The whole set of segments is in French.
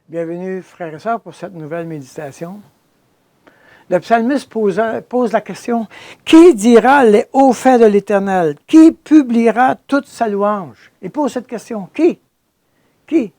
Bienvenue, frères et sœurs, pour cette nouvelle méditation. Le psalmiste pose la question, « Qui dira les hauts faits de l'Éternel? Qui publiera toute sa louange? » Il pose cette question, « Qui? Qui? »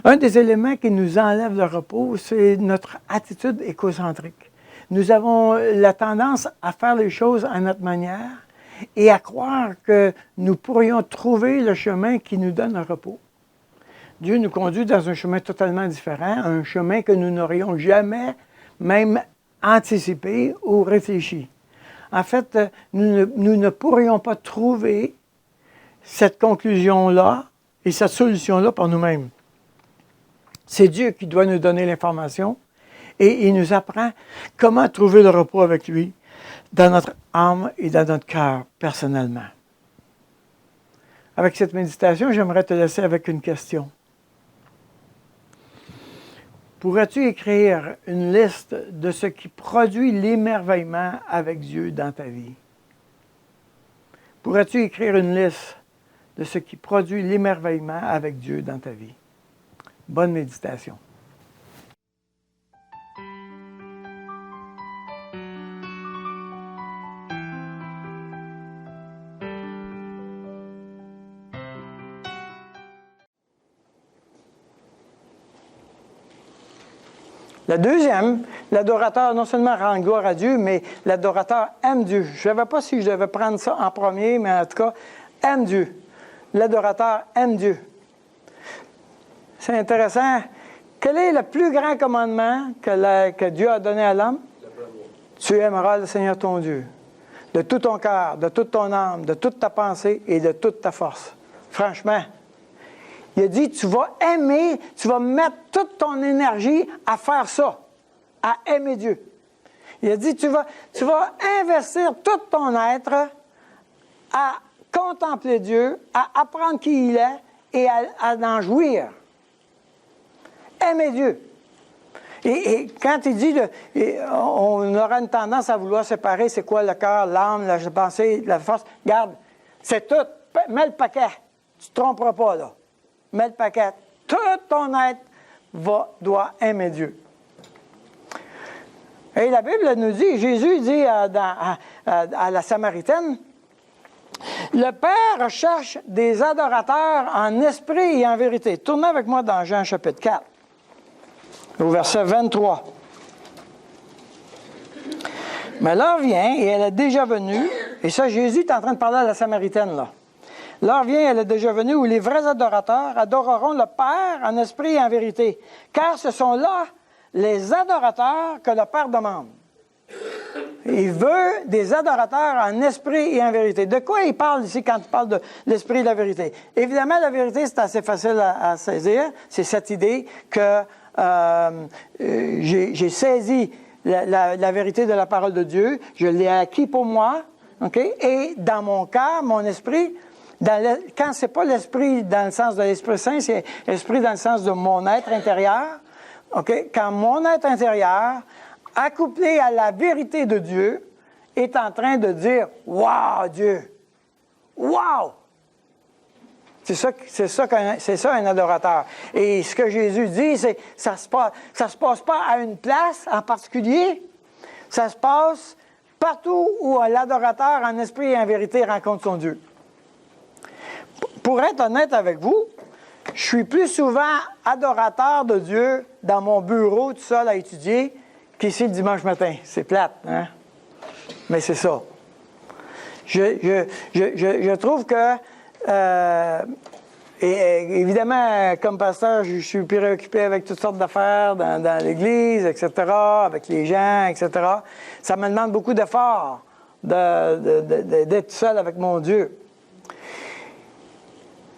Un des éléments qui nous enlève le repos, c'est notre attitude écocentrique. Nous avons la tendance à faire les choses à notre manière et à croire que nous pourrions trouver le chemin qui nous donne un repos. Dieu nous conduit dans un chemin totalement différent, un chemin que nous n'aurions jamais même anticipé ou réfléchi. En fait, nous ne pourrions pas trouver cette conclusion-là et cette solution-là par nous-mêmes. C'est Dieu qui doit nous donner l'information et il nous apprend comment trouver le repos avec lui dans notre âme et dans notre cœur personnellement. Avec cette méditation, j'aimerais te laisser avec une question. Pourrais-tu écrire une liste de ce qui produit l'émerveillement avec Dieu dans ta vie? Pourrais-tu écrire une liste de ce qui produit l'émerveillement avec Dieu dans ta vie? Bonne méditation. La deuxième, l'adorateur non seulement rend gloire à Dieu, mais l'adorateur aime Dieu. Je ne savais pas si je devais prendre ça en premier, mais en tout cas, aime Dieu. L'adorateur aime Dieu. C'est intéressant. Quel est le plus grand commandement que Dieu a donné à l'homme? Tu aimeras le Seigneur ton Dieu, de tout ton cœur, de toute ton âme, de toute ta pensée et de toute ta force. Franchement, il a dit, tu vas aimer, tu vas mettre toute ton énergie à faire ça, à aimer Dieu. Il a dit, tu vas investir tout ton être à contempler Dieu, à apprendre qui il est et à en jouir. Aimer Dieu. Et quand il dit, on aura une tendance à vouloir séparer, c'est quoi le cœur, l'âme, la pensée, la force. Garde, c'est tout. Mets le paquet. Tu ne te tromperas pas, là. Mets le paquet. Tout ton être doit aimer Dieu. Et la Bible nous dit, Jésus dit à la Samaritaine, le Père cherche des adorateurs en esprit et en vérité. Tournez avec moi dans Jean chapitre 4, au verset 23. Mais l'heure vient, et elle est déjà venue, et ça, Jésus est en train de parler à la Samaritaine, là. L'heure vient, elle est déjà venue, où les vrais adorateurs adoreront le Père en esprit et en vérité. Car ce sont là les adorateurs que le Père demande. Il veut des adorateurs en esprit et en vérité. De quoi il parle ici quand il parle de l'esprit et de la vérité? Évidemment, la vérité, c'est assez facile à saisir. C'est cette idée que j'ai saisi la vérité de la parole de Dieu. Je l'ai acquis pour moi. Okay? Et dans mon cœur, mon esprit... quand ce n'est pas l'esprit dans le sens de l'Esprit Saint, c'est l'esprit dans le sens de mon être intérieur. Okay? Quand mon être intérieur, accouplé à la vérité de Dieu, est en train de dire « Wow, Dieu! Wow! » C'est ça un adorateur. Et ce que Jésus dit, c'est ça se passe pas à une place en particulier, ça se passe partout où l'adorateur en esprit et en vérité rencontre son Dieu. Pour être honnête avec vous, je suis plus souvent adorateur de Dieu dans mon bureau tout seul à étudier qu'ici le dimanche matin. C'est plate, hein? Mais c'est ça. Je trouve que, évidemment, comme pasteur, je suis préoccupé avec toutes sortes d'affaires dans l'Église, etc., avec les gens, etc. Ça me demande beaucoup d'efforts d'être seul avec mon Dieu.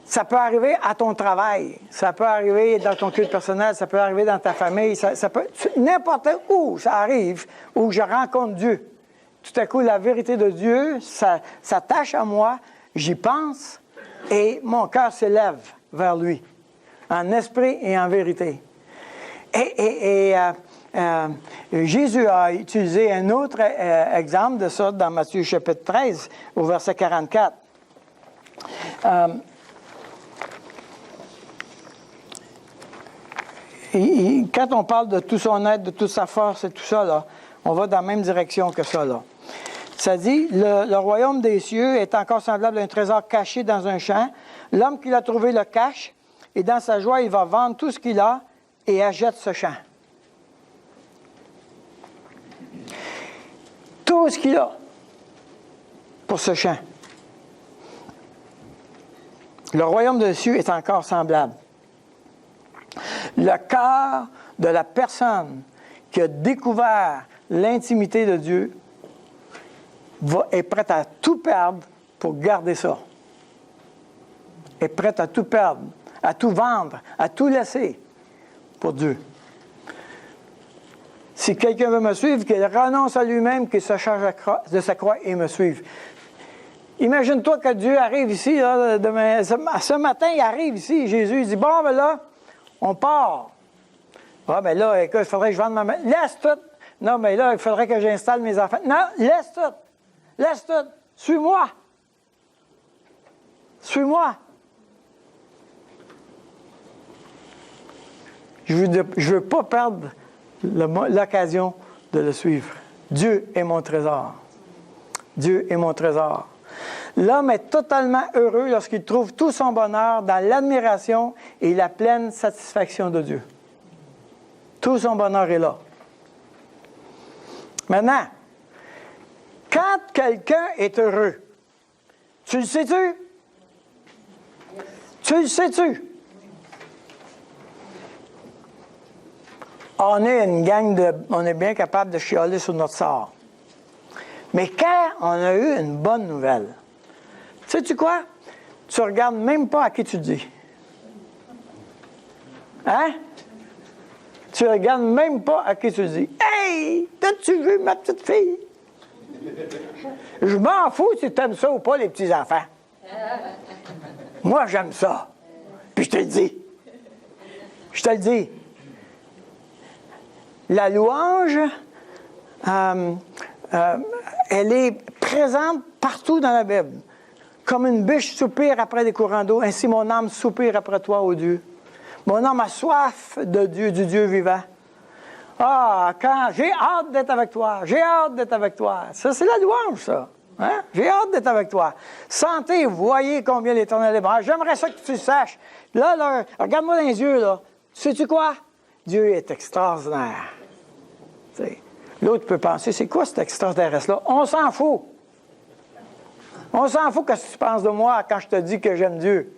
Ça peut arriver à ton travail, ça peut arriver dans ton culte personnel, ça peut arriver dans ta famille, ça peut n'importe où ça arrive, où je rencontre Dieu. Tout à coup, la vérité de Dieu s'attache à moi, j'y pense, et mon cœur s'élève vers lui, en esprit et en vérité. Jésus a utilisé un autre exemple de ça dans Matthieu chapitre 13, au verset 44. quand on parle de tout son être, de toute sa force et tout ça, là, on va dans la même direction que ça, là. Ça dit, le royaume des cieux est encore semblable à un trésor caché dans un champ. L'homme qui l'a trouvé le cache, et dans sa joie, il va vendre tout ce qu'il a et achète ce champ. Tout ce qu'il a pour ce champ. Le royaume des cieux est encore semblable. Le cœur de la personne qui a découvert l'intimité de Dieu est prête à tout perdre pour garder ça. Est prête à tout perdre, à tout vendre, à tout laisser pour Dieu. Si quelqu'un veut me suivre, qu'il renonce à lui-même, qu'il se charge de sa croix et me suive. Imagine-toi que Dieu arrive ici, là, demain, ce matin, il arrive ici, Jésus, il dit, bon, ben là, on part. Ah, ben là, écoute, il faudrait que je vende ma maison. Laisse tout. Non, mais là, il faudrait que j'installe mes enfants. Non, laisse tout. Laisse tout. Suis-moi. Suis-moi. Je ne veux pas perdre l'occasion de le suivre. Dieu est mon trésor. Dieu est mon trésor. L'homme est totalement heureux lorsqu'il trouve tout son bonheur dans l'admiration et la pleine satisfaction de Dieu. Tout son bonheur est là. Maintenant, quand quelqu'un est heureux, tu le sais-tu? Tu le sais-tu? On est une gang on est bien capable de chialer sur notre sort. Mais quand on a eu une bonne nouvelle, sais-tu quoi? Tu ne regardes même pas à qui tu le dis. Hein? Tu ne regardes même pas à qui tu le dis. Hey! T'as-tu vu ma petite fille? Je m'en fous si tu aimes ça ou pas, les petits-enfants. Moi, j'aime ça. Puis je te le dis. Je te le dis. La louange, elle est présente partout dans la Bible. Comme une biche soupire après des courants d'eau, ainsi mon âme soupire après toi, ô Dieu. Mon âme a soif de Dieu, du Dieu vivant. Ah, quand j'ai hâte d'être avec toi, j'ai hâte d'être avec toi. Ça, c'est la louange, ça. Hein? J'ai hâte d'être avec toi. Sentez, voyez combien l'Éternel est bon. J'aimerais ça que tu le saches. Là, regarde-moi dans les yeux, là. Sais-tu quoi? Dieu est extraordinaire. T'sais, l'autre peut penser, c'est quoi cet extraterrestre-là? On s'en fout. On s'en fout ce que tu penses de moi quand je te dis que j'aime Dieu.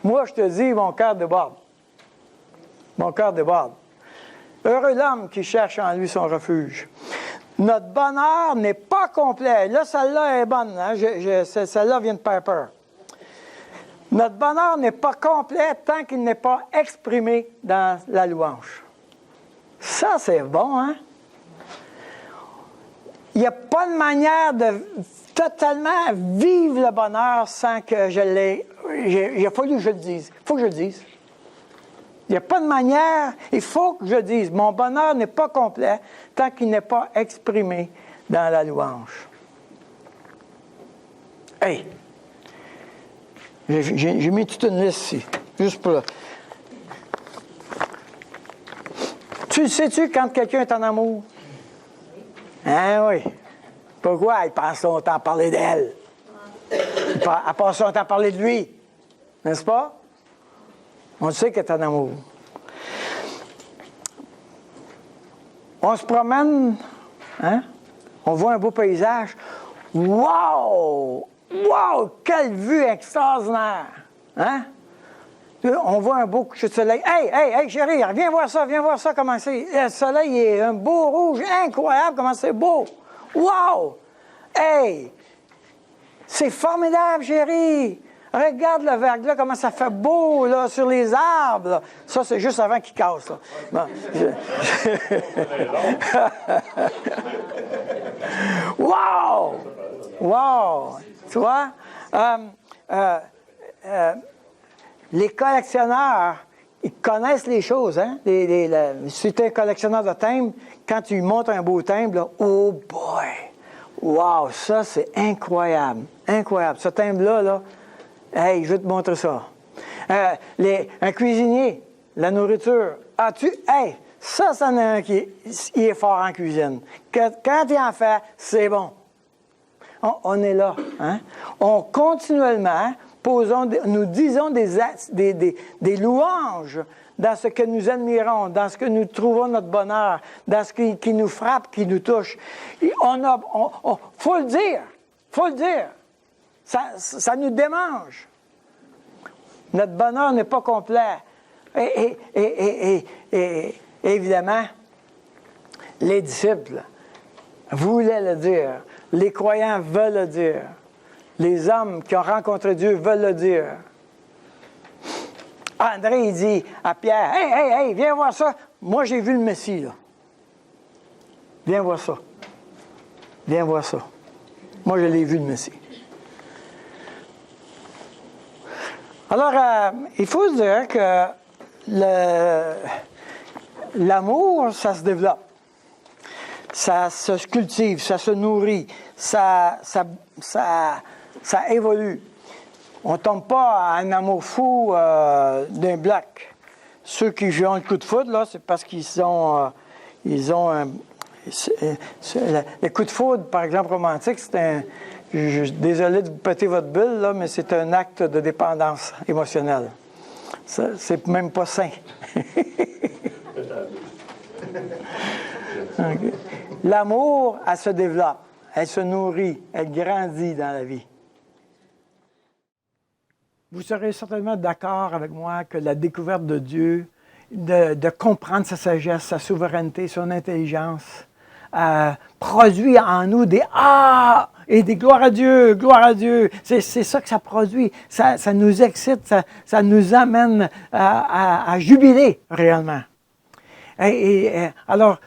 Moi, je te dis, mon cœur déborde. Mon cœur déborde. Heureux l'homme qui cherche en lui son refuge. Notre bonheur n'est pas complet. Là, celle-là est bonne. Hein? Celle-là vient de Piper. Notre bonheur n'est pas complet tant qu'il n'est pas exprimé dans la louange. Ça, c'est bon, hein? Il n'y a pas de manière de totalement vivre le bonheur sans que je l'ai... Il a fallu que je le dise. Il faut que je le dise. Il n'y a pas de manière, il faut que je le dise. Mon bonheur n'est pas complet tant qu'il n'est pas exprimé dans la louange. Hey! J'ai mis toute une liste ici, juste pour... Tu le sais-tu quand quelqu'un est en amour? Hein, oui. Pourquoi? Il passe son temps à parler d'elle. Il passe son temps à parler de lui. N'est-ce pas? On sait qu'il est en amour. On se promène, hein? On voit un beau paysage. Wow! Wow! Quelle vue extraordinaire! Hein? On voit un beau coucher de soleil. Hey, chérie, viens voir ça, comment c'est. Le soleil est un beau rouge, incroyable, comment c'est beau. Wow! Hey! C'est formidable, chérie! Regarde le verglas, comment ça fait beau, là, sur les arbres. Là. Ça, c'est juste avant qu'il casse, là. Bon, Wow! Wow! Tu vois? Les collectionneurs, ils connaissent les choses, hein? Si tu es un collectionneur de timbres, quand tu montes un beau timbre, là, oh boy! Wow! Ça, c'est incroyable. Incroyable. Ce timbre-là, là, hey, je vais te montrer ça. Un cuisinier, la nourriture, Hey, ça, c'en est un qui il est fort en cuisine. Quand il en fait, c'est bon. On est là. Hein? On continuellement nous disons des louanges dans ce que nous admirons, dans ce que nous trouvons notre bonheur, dans ce qui nous frappe, qui nous touche. Faut le dire. Faut le dire. Ça nous démange. Notre bonheur n'est pas complet. Et évidemment, les disciples voulaient le dire. Les croyants veulent le dire. Les hommes qui ont rencontré Dieu veulent le dire. André, il dit à Pierre, « Hey, viens voir ça. Moi, j'ai vu le Messie, là. Viens voir ça. Viens voir ça. Moi, je l'ai vu, le Messie. » Alors, il faut se dire que l'amour, ça se développe. Ça se cultive, ça se nourrit, ça évolue. On ne tombe pas à un amour fou d'un bloc. Ceux qui jouent le coup de foudre, là, c'est parce qu'ils ont le coup de foudre, par exemple, romantique, c'est un... Je suis désolé de vous péter votre bulle, là, mais c'est un acte de dépendance émotionnelle. C'est même pas sain. Okay. L'amour, elle se développe, elle se nourrit, elle grandit dans la vie. Vous serez certainement d'accord avec moi que la découverte de Dieu, de comprendre sa sagesse, sa souveraineté, son intelligence, produit en nous des « Ah » et des « Gloire à Dieu, gloire à Dieu ». C'est ça que ça produit. Ça nous excite, ça nous amène à jubiler réellement. Alors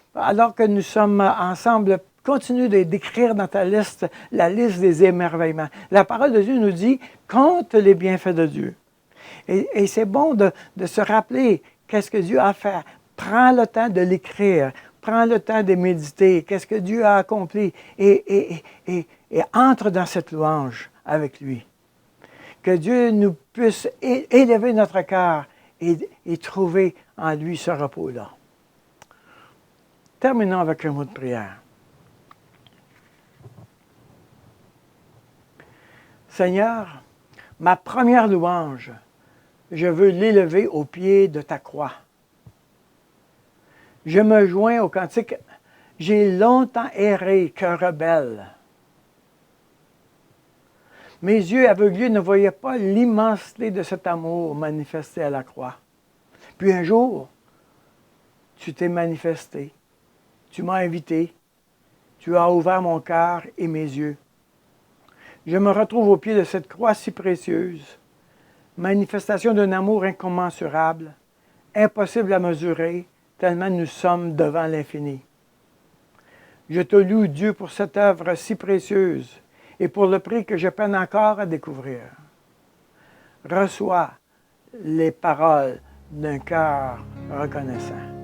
que nous sommes ensemble, continue d'écrire dans ta liste la liste des émerveillements. La parole de Dieu nous dit « Compte les bienfaits de Dieu ». Et c'est bon de se rappeler qu'est-ce que Dieu a fait. Prends le temps de l'écrire. Prends le temps de méditer. Qu'est-ce que Dieu a accompli. Et entre dans cette louange avec lui. Que Dieu nous puisse élever notre cœur et trouver en lui ce repos-là. Terminons avec un mot de prière. Seigneur, ma première louange, je veux l'élever au pied de ta croix. Je me joins au cantique « J'ai longtemps erré, cœur rebelle ». Mes yeux aveuglés ne voyaient pas l'immensité de cet amour manifesté à la croix. Puis un jour, tu t'es manifesté. Tu m'as invité, tu as ouvert mon cœur et mes yeux. Je me retrouve au pied de cette croix si précieuse, manifestation d'un amour incommensurable, impossible à mesurer, tellement nous sommes devant l'infini. Je te loue, Dieu, pour cette œuvre si précieuse et pour le prix que je peine encore à découvrir. Reçois les paroles d'un cœur reconnaissant.